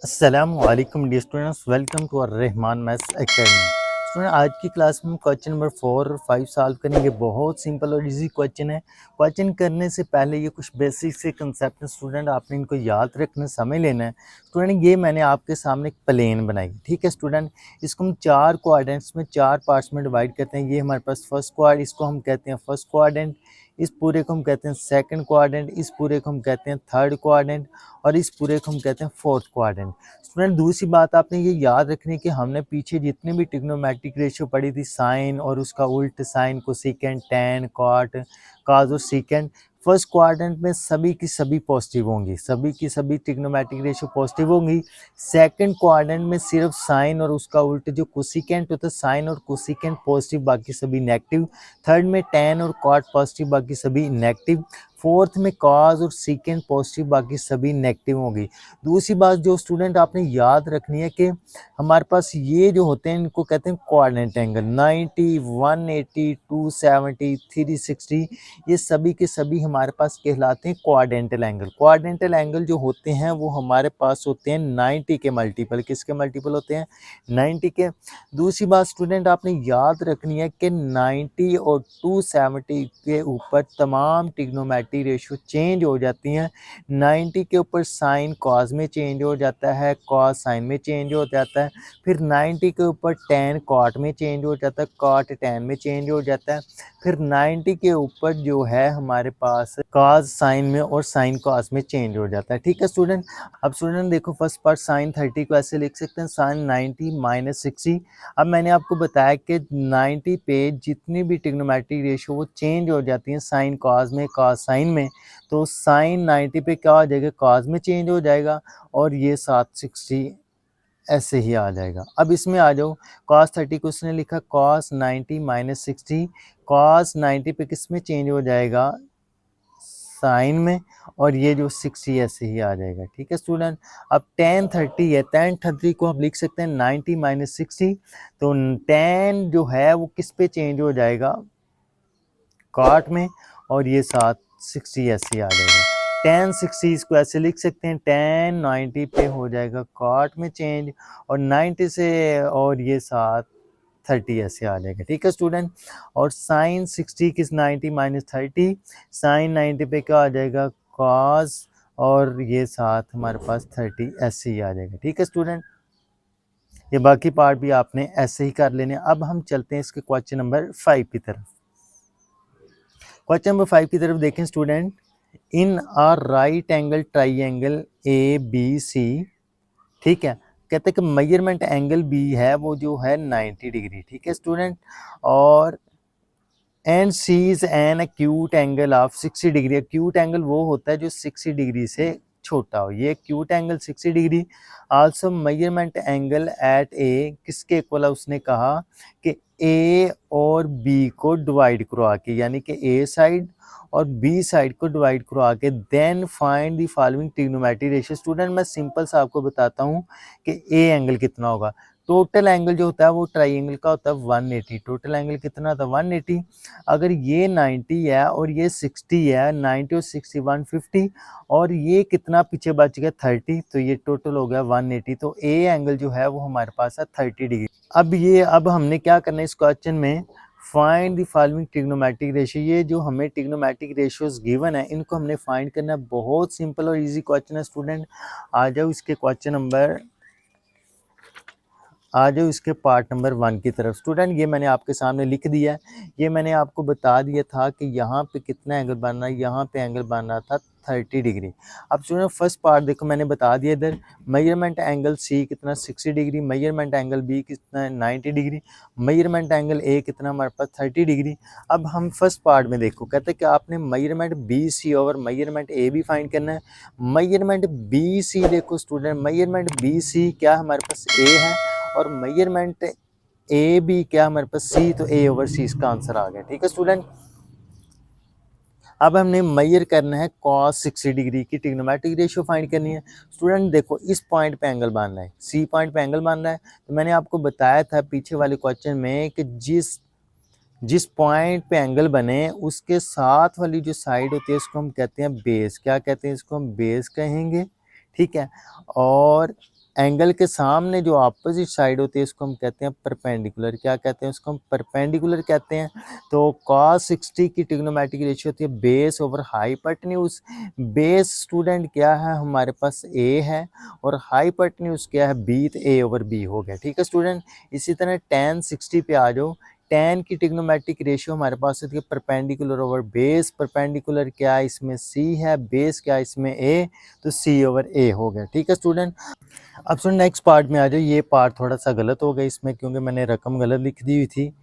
अस्सलामुअलैकुम dear students, welcome to our Rahman maths academy. Student, आज की क्लास में हम क्वेश्चन नंबर 4 और 5 सॉल्व करेंगे। बहुत सिंपल और इजी क्वेश्चन है। क्वेश्चन करने से पहले ये कुछ बेसिक से कंसेप्ट है स्टूडेंट, आपने इनको याद रखना, समझ लेना है। स्टूडेंट, ये मैंने आपके सामने एक प्लेन बनाई, ठीक है स्टूडेंट। इसको हम 4 क्वाड्रेंट्स में 4 पार्ट्स में डिवाइड करते हैं। ये हमारे पास फर्स्ट क्वाड, इसको हम कहते हैं फर्स्ट क्वाड्रेंट। इस पूरे को हम कहते हैं सेकंड क्वाड्रेंट, इस पूरे को हम कहते हैं थर्ड क्वाड्रेंट और इस पूरे को हम कहते हैं फोर्थ क्वाड्रेंट। स्टूडेंट, दूसरी बात आपने ये याद रखनी है कि हमने पीछे जितने भी ट्रिग्नोमेट्रिक रेशियो पढ़ी थी, साइन और उसका उल्ट साइन, कोसेकेंट, टैन, कॉट, काज और सीकेंट, फर्स्ट क्वाड्रेंट में सभी की सभी पॉजिटिव होंगी, सभी की सभी ट्रिग्नोमेट्रिक रेशियो पॉजिटिव होंगी। सेकंड क्वाड्रेंट में सिर्फ साइन और उसका उल्ट जो कोसेकेंट होता है, साइन और कोसेकेंट पॉजिटिव, बाकी सभी नेगेटिव। थर्ड में टैन और कॉट पॉजिटिव, बाकी सभी नेगेटिव। फोर्थ में कॉज और सीकेंट पॉजिटिव, बाकी सभी नेगेटिव होगी। दूसरी बात जो स्टूडेंट आपने याद रखनी है कि हमारे पास ये जो होते हैं इनको कहते हैं कोऑर्डिनेट एंगल। 90, 180, 270, 360, ये सभी के सभी हमारे पास कहलाते हैं कोऑर्डिनेटल एंगल। कोऑर्डिनेटल एंगल जो होते हैं वो हमारे पास होते हैं 90 के मल्टीपल। किसके मल्टीपल होते हैं? 90 के। दूसरी बात स्टूडेंट आपने याद रखनी है कि 90 और 270 के ऊपर तमाम ट्रिग्नोमेट्रिक रेशियो चेंज हो जाती हैं। 90 के ऊपर साइन कॉस में चेंज हो जाता है, कॉस साइन में चेंज हो जाता है। फिर 90 के ऊपर टैन कॉट में चेंज हो जाता है, कॉट टैन में चेंज हो जाता है। फिर 90 के ऊपर जो है हमारे पास कॉस साइन में और साइन कॉस में चेंज हो जाता है, ठीक है स्टूडेंट। अब स्टूडेंट देखो, फर्स्ट पार्ट साइन 30 को ऐसे लिख सकते हैं, साइन 90 माइनस 60। अब मैंने आपको बताया कि 90 पे जितनी भी ट्रिग्नोमेट्रिक रेशियो वो चेंज हो जाती हैं, साइन कॉस में, कॉस साइन में। तो साइन 90 पे क्या हो जाएगा? कॉस में चेंज हो जाएगा और ये साथ 60 ऐसे ही आ जाएगा। अब इसमें आ जाओ, कॉस 30 को उसने लिखा कॉस 90 माइनस 60। कॉस 90 पे किस में चेंज हो जाएगा? साइन में। और ये जो 60 ऐसे ही आ जाएगा, ठीक है स्टूडेंट। अब tan 30 है, tan 30 को हम लिख सकते हैं 90 माइनस 60। तो tan जो है वो किस पे चेंज हो जाएगा? कॉट में। और ये साथ 60 ऐसे आ जाएगा। tan 60 इसको ऐसे लिख सकते हैं, tan 90 पे हो जाएगा कॉट में चेंज और 90 से और ये साथ 30 ऐसे आ जाएगा, ठीक है स्टूडेंट। और साइन 60 किस 90 माइनस 30, साइन 90 पे क्या आ जाएगा? कॉस और ये साथ हमारे पास 30 ऐसे ही आ जाएगा, ठीक है स्टूडेंट। ये बाकी पार्ट भी आपने ऐसे ही कर लेने। अब हम चलते हैं इसके क्वेश्चन नंबर 5 की तरफ। क्वेश्चन नंबर 5 की तरफ देखें student. In a right angle triangle A B C, ठीक है, कहते हैं कि मेजरमेंट एंगल बी है वो जो है 90 डिग्री, ठीक है स्टूडेंट। और and C is an acute angle of 60 degree. Acute angle वो होता है जो 60 डिग्री से छोटा हो। ये एक्यूट एंगल 60 डिग्री। Also measurement angle at A किसके इक्वल है? उसने कहा कि ए और बी को डिवाइड करवा के, यानी कि ए साइड और बी साइड को डिवाइड करवा के then find the following trigonometric ratio. Student, मैं सिंपल सा आपको बताता हूँ कि ए एंगल कितना होगा। टोटल एंगल जो होता है वो ट्राइंगल का होता है 180। टोटल एंगल कितना था? 180। अगर ये 90 है और ये 60 है, 90 और 60 150, और ये कितना पीछे बच गया? 30, तो ये टोटल हो गया 180। तो ए एंगल जो है वो हमारे पास है 30 डिग्री। अब हमने क्या करना है इस क्वेश्चन में? Find the following trigonometric ratio. ये जो हमें ट्रिग्नोमेट्रिक रेशियोज गिवन है इनको हमने फाइंड करना है। बहुत सिंपल और इजी क्वेश्चन है स्टूडेंट। आ जाओ इसके पार्ट नंबर 1 की तरफ। स्टूडेंट, ये मैंने आपके सामने लिख दिया है। ये मैंने आपको बता दिया था कि यहाँ पे कितना एंगल बनना है, यहाँ पे एंगल बनना था 30 डिग्री। अब स्टूडेंट, फर्स्ट पार्ट देखो मैंने बता दिया इधर। मेजरमेंट एंगल सी कितना? 60 डिग्री। मेजरमेंट एंगल बी कितना है? 90 डिग्री। मेजरमेंट एंगल ए कितना हमारे पास? 30 डिग्री। अब हम फर्स्ट पार्ट में देखो, कहते हैं कि आपने measurement B C over measurement A भी फाइंड करना है। मेजरमेंट बी सी देखो स्टूडेंट, मेजरमेंट बी सी क्या हमारे पास? ए है। और मेजरमेंट ए बी क्या हमारे पास? सी। तो ए ओवर सी इसका आंसर आ गया, ठीक है स्टूडेंट। अब हमने मेजर करना है cos 60 डिग्री की ट्रिग्नोमेट्रिक रेशियो फाइंड करनी है। स्टूडेंट देखो, इस पॉइंट पे एंगल बन रहा है, सी पॉइंट पे एंगल बन रहा है। तो मैंने आपको बताया था पीछे वाले क्वेश्चन में कि जिस जिस पॉइंट पे एंगल बने उसके साथ वाली जो साइड होती है उसको हम कहते हैं बेस। क्या कहते हैं? इसको हम बेस कहेंगे, ठीक है। और एंगल के सामने जो अपोजिट साइड होती है उसको हम कहते हैं परपेंडिकुलर। क्या कहते हैं उसको? हम परपेंडिकुलर कहते हैं। तो cos 60 की ट्रिग्नोमेट्रिक रेशियो होती है base over hypotenuse. Base student क्या है हमारे पास? a है, और हाइपोटेन्यूज क्या है? b। तो a ओवर b हो गया। ठीक है स्टूडेंट। इसी तरह tan 60 पे आ जाओ। tan की ट्रिग्नोमेट्रिक रेशियो हमारे पास होती है परपेंडिकुलर ओवर बेस। परपेंडिकुलर क्या है इसमें? c है, बेस क्या है इसमें? a। तो c ओवर a हो गया। ठीक है स्टूडेंट। अब सुन नेक्स्ट पार्ट में आ जाओ। ये पार्ट थोड़ा सा गलत हो गया इसमें, क्योंकि मैंने रकम गलत लिख दी हुई थी।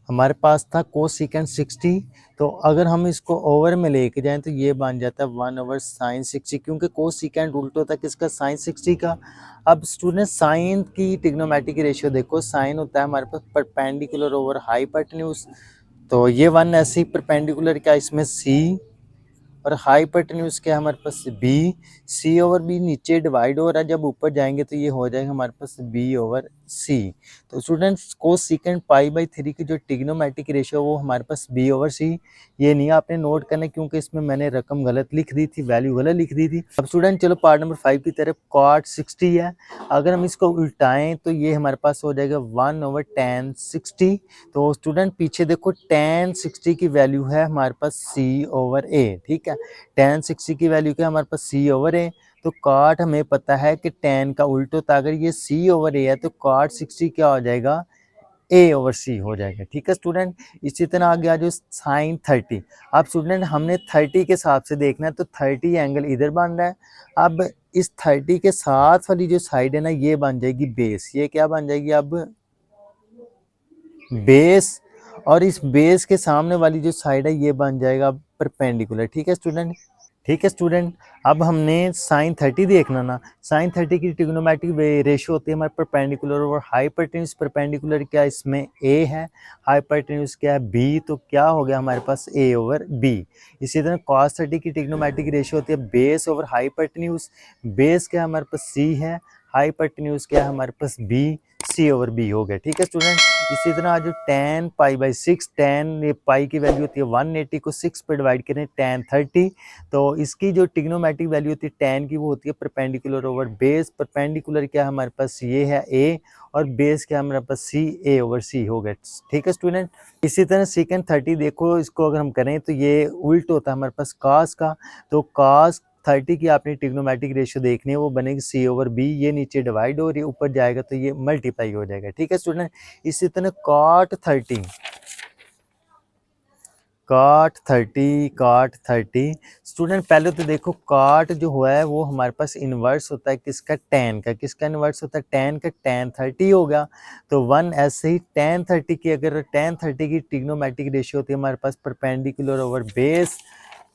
हमारे पास था कोसिकेंट 60, तो अगर हम इसको ओवर में लेके जाएं तो ये बन जाता है 1 ओवर साइन 60, क्योंकि कोसिकेंट उल्टा होता है किसका? साइन 60 का। अब स्टूडेंट साइन की ट्रिग्नोमेट्रिक रेशियो देखो, साइन होता है हमारे पास परपेंडिकुलर ओवर हाइपोटेन्यूज। तो ये 1 ऐसे ही परपेंडिकुलर क्या इसमें? सी, और हाइपोटेन्यूज क्या है हमारे पास? बी। सी ओवर बी नीचे डिवाइड हो रहा है, जब ऊपर जाएंगे तो ये हो जाएगा हमारे पास बी ओवर सी। तो स्टूडेंट्स कोसिकेंट पाई बाई 3 की जो ट्रिग्नोमेट्रिक रेशियो वो हमारे पास बी ओवर सी। ये नहीं आपने नोट करना, क्योंकि इसमें मैंने रकम गलत लिख दी थी, वैल्यू गलत लिख दी थी। अब स्टूडेंट चलो पार्ट नंबर 5 की तरफ। कॉट 60 है, अगर हम इसको उल्टाएं तो ये हमारे पास हो जाएगा 1 ओवर tan 60। तो स्टूडेंट पीछे देखो, tan 60 की वैल्यू है हमारे पास सी ओवर ए। ठीक है, tan 60 की वैल्यू क्या है हमारे पास? सी ओवर ए। तो कॉट हमें पता है कि tan का उल्ट होता है, अगर ये सी ओवर ए है तो कॉट 60 क्या हो जाएगा? ए ओवर सी हो जाएगा। ठीक है स्टूडेंट। इसी तरह आगे आ जाओ साइन 30। अब स्टूडेंट हमने 30 के हिसाब से देखना है, तो 30 एंगल इधर बन रहा है। अब इस 30 के साथ वाली जो साइड है ना, ये बन जाएगी बेस। ये क्या बन जाएगी अब? बेस। और इस बेस के सामने वाली जो साइड है ये बन जाएगा परपेंडिकुलर। ठीक है स्टूडेंट। ठीक है स्टूडेंट। अब हमने साइन 30 देखना ना। साइन 30 की ट्रिग्नोमेट्रिक रेशियो होती है हमारे परपेंडिकुलर और हाइपोटेन्यूज। परपेंडिकुलर क्या इसमें? a है, हाइपोटेन्यूज क्या है? b। तो क्या हो गया हमारे पास? a over b। इसी तरह cos 30 की ट्रिग्नोमेट्रिक रेशियो होती है बेस ओवर हाइपोटेन्यूज। बेस क्या हमारे पास? c है, हाइपोटेन्यूज क्या है हमारे पास? b। c ओवर b हो गया। ठीक है स्टूडेंट। इसी तरह आज tan पाई बाई 6, tan पाई की वैल्यू होती है 180 को 6 पे डिवाइड करें tan 30। तो इसकी जो ट्रिग्नोमेट्रिक वैल्यू होती है tan की, वो होती है परपेंडिकुलर ओवर बेस। परपेंडिकुलर क्या हमारे पास? ये है a, और बेस क्या हमारे पास? c। a ओवर c हो गया। ठीक है स्टूडेंट। इसी तरह सेकंड 30 देखो, इसको अगर हम करें तो ये उल्ट होता है हमारे पास cos का। तो cos 30 की आपने ट्रिग्नोमेट्रिक रेशियो देखनी है, वो बनेगी c ओवर b। ये नीचे डिवाइड हो रही है, ऊपर जाएगा तो ये मल्टीप्लाई हो जाएगा। ठीक है स्टूडेंट। इसी तरह cot 30, cot 30 स्टूडेंट पहले तो देखो, cot जो हुआ है वो हमारे पास इन्वर्स होता है किसका? tan का। किसका इन्वर्स होता है? tan का। tan 30 हो गया। तो 1 ऐसे ही tan 30 की, अगर tan 30 की ट्रिग्नोमेट्रिक रेशियो होती है हमारे पास perpendicular over base.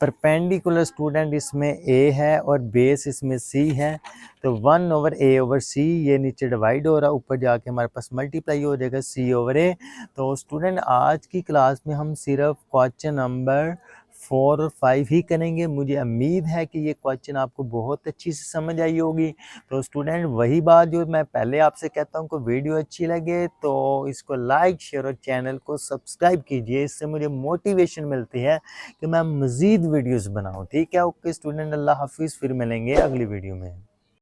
Perpendicular student इसमें a है और बेस इसमें c है। तो 1 ओवर a ओवर c, ये नीचे डिवाइड हो रहा है, ऊपर जाके हमारे पास मल्टीप्लाई हो जाएगा c ओवर a। तो स्टूडेंट आज की क्लास में हम सिर्फ क्वेश्चन नंबर 4 और 5 ही करेंगे। मुझे उम्मीद है कि ये क्वेश्चन आपको बहुत अच्छी से समझ आई होगी। तो स्टूडेंट वही बात जो मैं पहले आपसे कहता हूँ, को वीडियो अच्छी लगे तो इसको लाइक, शेयर और चैनल को सब्सक्राइब कीजिए। इससे मुझे मोटिवेशन मिलती है कि मैं मज़ीद वीडियोस बनाऊँ। ठीक है, ओके स्टूडेंट, अल्लाह हाफिज़। फिर मिलेंगे अगली वीडियो में।